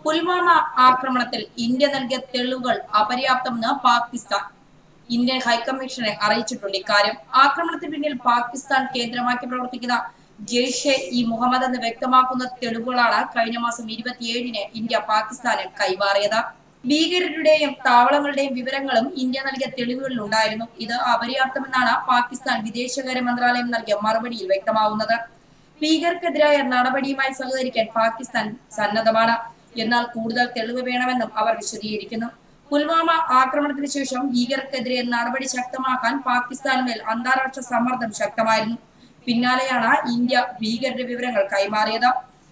പുൽവാമ ആക്രമണത്തിൽ ഇന്ത്യ നൽകിയ തെളിവുകൾ അപര്യാപ്തമെന്ന് പാകിസ്ഥാൻ ഇന്ത്യൻ ഹൈക്കമ്മീഷനെ അറിയിച്ചിട്ടുണ്ട്. ഇക്കാര്യം ആക്രമണത്തിന് പിന്നിൽ പാകിസ്ഥാൻ കേന്ദ്രമാക്കി പ്രവർത്തിക്കുന്ന ജെയ്ഷെ ഇ മുഹമ്മദ് എന്ന് വ്യക്തമാക്കുന്ന തെളിവുകളാണ് കഴിഞ്ഞ മാസം 27-ന് ഇന്ത്യ പാകിസ്ഥാന് കൈമാറിയത്. ഭീകരരുടെയും താവളങ്ങളുടെയും വിവരങ്ങളും ഇന്ത്യ നൽകിയ തെളിവുകളിൽ ഉണ്ടായിരുന്നു. ഇത് അപര്യാപ്തമെന്നാണ് പാകിസ്ഥാൻ വിദേശകാര്യ മന്ത്രാലയം നൽകിയ മറുപടിയിൽ വ്യക്തമാവുന്നത്. ഭീകരർക്കെതിരായ നടപടിയുമായി സഹകരിക്കാൻ പാകിസ്ഥാൻ സന്നദ്ധമാണ്. എന്നാൽ കൂടുതൽ തെളിവ് വേണമെന്നും അവർ വിശദീകരിക്കുന്നു. പുൽവാമ ആക്രമണത്തിന് ശേഷം ഭീകരർക്കെതിരെ നടപടി ശക്തമാക്കാൻ പാകിസ്ഥാനുമേൽ അന്താരാഷ്ട്ര സമ്മർദ്ദം ശക്തമായിരുന്നു. പിന്നാലെയാണ് ഇന്ത്യ ഭീകരരുടെ വിവരങ്ങൾ കൈമാറിയത്.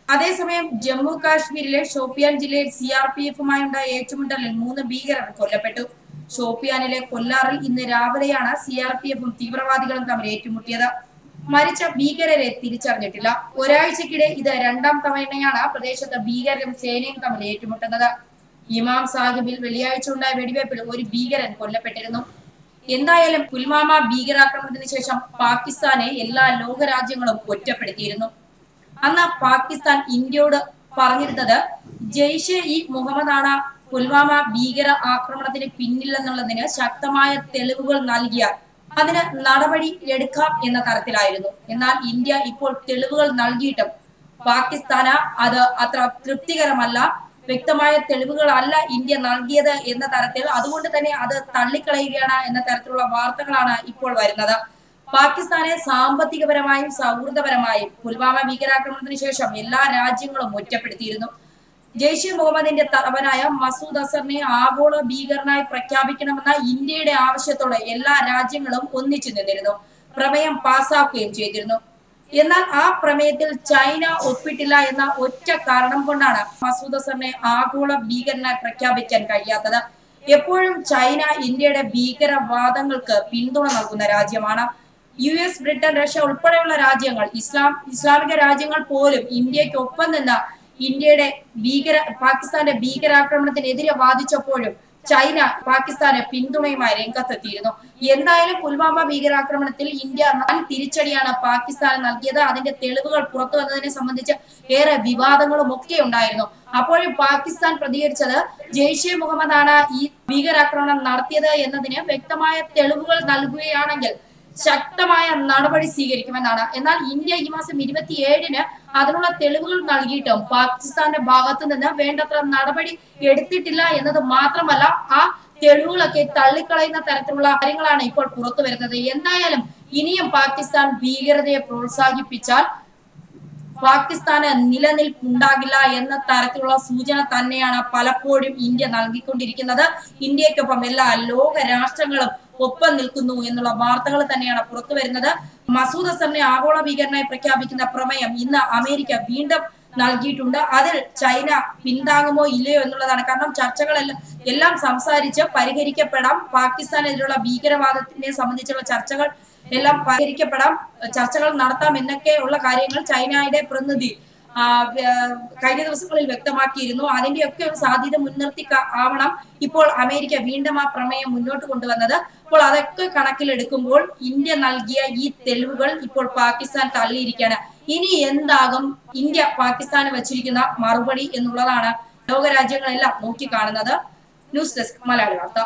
അതേസമയം ജമ്മു കാശ്മീരിലെ ഷോപ്പിയാൻ ജില്ലയിൽ CRPF-യുമായുണ്ടായ ഏറ്റുമുട്ടലിൽ 3 ഭീകരർ കൊല്ലപ്പെട്ടു. ഷോപ്പിയാനിലെ കൊല്ലാറിൽ ഇന്ന് രാവിലെയാണ് CRPF-ഉം തീവ്രവാദികളും തമ്മിൽ ഏറ്റുമുട്ടിയത്. മരിച്ച ഭീകരരെ തിരിച്ചറിഞ്ഞിട്ടില്ല. ഒരാഴ്ചക്കിടെ ഇത് 2ാം തവണയാണ് പ്രദേശത്ത് ഭീകരരും സേനയും തമ്മിൽ ഏറ്റുമുട്ടുന്നത്. ഇമാം സാഹിബിൽ വെള്ളിയാഴ്ച ഉണ്ടായ വെടിവയ്പിൽ ഒരു ഭീകരൻ കൊല്ലപ്പെട്ടിരുന്നു. എന്തായാലും പുൽവാമ ഭീകരാക്രമണത്തിന് ശേഷം പാകിസ്ഥാനെ എല്ലാ ലോകരാജ്യങ്ങളും ഒറ്റപ്പെടുത്തിയിരുന്നു. അന്ന് പാകിസ്ഥാൻ ഇന്ത്യയോട് പറഞ്ഞിരുന്നത് ജെയ്ഷെ ഇ മുഹമ്മദാണ് പുൽവാമ ഭീകര ആക്രമണത്തിന് പിന്നിലെന്നുള്ളതിന് ശക്തമായ തെളിവുകൾ നൽകിയാൽ അതിന് നടപടി എടുക്കാം എന്ന തരത്തിലായിരുന്നു. എന്നാൽ ഇന്ത്യ ഇപ്പോൾ തെളിവുകൾ നൽകിയിട്ടും പാകിസ്ഥാന് അത് അത്ര തൃപ്തികരമല്ല. വ്യക്തമായ തെളിവുകളല്ല ഇന്ത്യ നൽകിയത് എന്ന തരത്തിൽ, അതുകൊണ്ട് തന്നെ അത് തള്ളിക്കളയുകയാണ് എന്ന തരത്തിലുള്ള വാർത്തകളാണ് ഇപ്പോൾ വരുന്നത്. പാകിസ്ഥാനെ സാമ്പത്തികപരമായും സൗഹൃദപരമായും പുൽവാമ ഭീകരാക്രമണത്തിന് ശേഷം എല്ലാ രാജ്യങ്ങളും ഒറ്റപ്പെടുത്തിയിരുന്നു. ജെയ്ഷെ മുഹമ്മദിന്റെ തലവനായ മസൂദ് അസറിനെ ആഗോള ഭീകരനായി പ്രഖ്യാപിക്കണമെന്ന ഇന്ത്യയുടെ ആവശ്യത്തോടെ എല്ലാ രാജ്യങ്ങളും ഒന്നിച്ചു നിന്നിരുന്നു. പ്രമേയം പാസാക്കുകയും ചെയ്തിരുന്നു. എന്നാൽ ആ പ്രമേയത്തിൽ ചൈന ഒപ്പിട്ടില്ല എന്ന ഒറ്റ കാരണം കൊണ്ടാണ് മസൂദ് അസറിനെ ആഗോള ഭീകരനായി പ്രഖ്യാപിക്കാൻ കഴിയാത്തത്. എപ്പോഴും ചൈന ഇന്ത്യയുടെ ഭീകരവാദങ്ങൾക്ക് പിന്തുണ നൽകുന്ന രാജ്യമാണ്. US, ബ്രിട്ടൻ, റഷ്യ ഉൾപ്പെടെയുള്ള രാജ്യങ്ങൾ, ഇസ്ലാമിക രാജ്യങ്ങൾ പോലും ഇന്ത്യക്കൊപ്പം നിന്ന് പാകിസ്ഥാന്റെ ഭീകരാക്രമണത്തിനെതിരെ വാദിച്ചപ്പോഴും ചൈന പാകിസ്ഥാന് പിന്തുണയുമായി രംഗത്തെത്തിയിരുന്നു. എന്തായാലും പുൽവാമ ഭീകരാക്രമണത്തിൽ ഇന്ത്യ തിരിച്ചടിയാണ് പാകിസ്ഥാന് നൽകിയത്. അതിന്റെ തെളിവുകൾ പുറത്തു വന്നതിനെ സംബന്ധിച്ച് ഏറെ വിവാദങ്ങളും ഒക്കെ ഉണ്ടായിരുന്നു. അപ്പോഴും പാകിസ്ഥാൻ പ്രതികരിച്ചത് ജെയ്ഷെ മുഹമ്മദാണ് ഈ ഭീകരാക്രമണം നടത്തിയത് എന്നതിന് വ്യക്തമായ തെളിവുകൾ നൽകുകയാണെങ്കിൽ ശക്തമായ നടപടി സ്വീകരിക്കുമെന്നാണ്. എന്നാൽ ഇന്ത്യ ഈ മാസം 27-ന് അതിനുള്ള തെളിവുകൾ നൽകിയിട്ടും പാകിസ്ഥാന്റെ ഭാഗത്തു നിന്ന് വേണ്ടത്ര നടപടി എടുത്തിട്ടില്ല എന്നത് മാത്രമല്ല, ആ തെളിവുകളൊക്കെ തള്ളിക്കളയുന്ന തരത്തിലുള്ള കാര്യങ്ങളാണ് ഇപ്പോൾ പുറത്തു വരുന്നത്. എന്തായാലും ഇനിയും പാകിസ്ഥാൻ ഭീകരതയെ പ്രോത്സാഹിപ്പിച്ചാൽ പാകിസ്ഥാന് നിലനിൽപ്പുണ്ടാകില്ല എന്ന തരത്തിലുള്ള സൂചന തന്നെയാണ് പലപ്പോഴും ഇന്ത്യ നൽകിക്കൊണ്ടിരിക്കുന്നത്. ഇന്ത്യക്കൊപ്പം എല്ലാ ലോക രാഷ്ട്രങ്ങളും ഒപ്പം നിൽക്കുന്നു എന്നുള്ള വാർത്തകൾ തന്നെയാണ് പുറത്തു വരുന്നത്. മസൂദ് അസറിനെ ആഗോള ഭീകരനായി പ്രഖ്യാപിക്കുന്ന പ്രമേയം ഇന്ന് അമേരിക്ക വീണ്ടും നൽകിയിട്ടുണ്ട്. അതിൽ ചൈന പിന്താങ്ങുമോ ഇല്ലയോ എന്നുള്ളതാണ്. കാരണം ചർച്ചകളെല്ലാം സംസാരിച്ച് പരിഹരിക്കപ്പെടാം. പാകിസ്ഥാനെതിരെയുള്ള ഭീകരവാദത്തിനെ സംബന്ധിച്ചുള്ള ചർച്ചകൾ എല്ലാം പരിഹരിക്കപ്പെടാം, ചർച്ചകൾ നടത്താം എന്നൊക്കെയുള്ള കാര്യങ്ങൾ ചൈനയുടെ പ്രതിനിധി കഴിഞ്ഞ ദിവസങ്ങളിൽ വ്യക്തമാക്കിയിരുന്നു. അതിന്റെയൊക്കെ ഒരു സാധ്യത മുൻനിർത്തി ആവണം ഇപ്പോൾ അമേരിക്ക വീണ്ടും ആ പ്രമേയം മുന്നോട്ട് കൊണ്ടുവന്നത്. അപ്പോൾ അതൊക്കെ കണക്കിലെടുക്കുമ്പോൾ ഇന്ത്യ നൽകിയ ഈ തെളിവുകൾ ഇപ്പോൾ പാകിസ്ഥാൻ തള്ളിയിരിക്കുകയാണ്. ഇനി എന്താകും ഇന്ത്യ പാകിസ്ഥാന് വച്ചിരിക്കുന്ന മറുപടി എന്നുള്ളതാണ് ലോകരാജ്യങ്ങളെല്ലാം നോക്കിക്കാണുന്നത്. ന്യൂസ് ഡെസ്ക് മലയാളി വാർത്ത.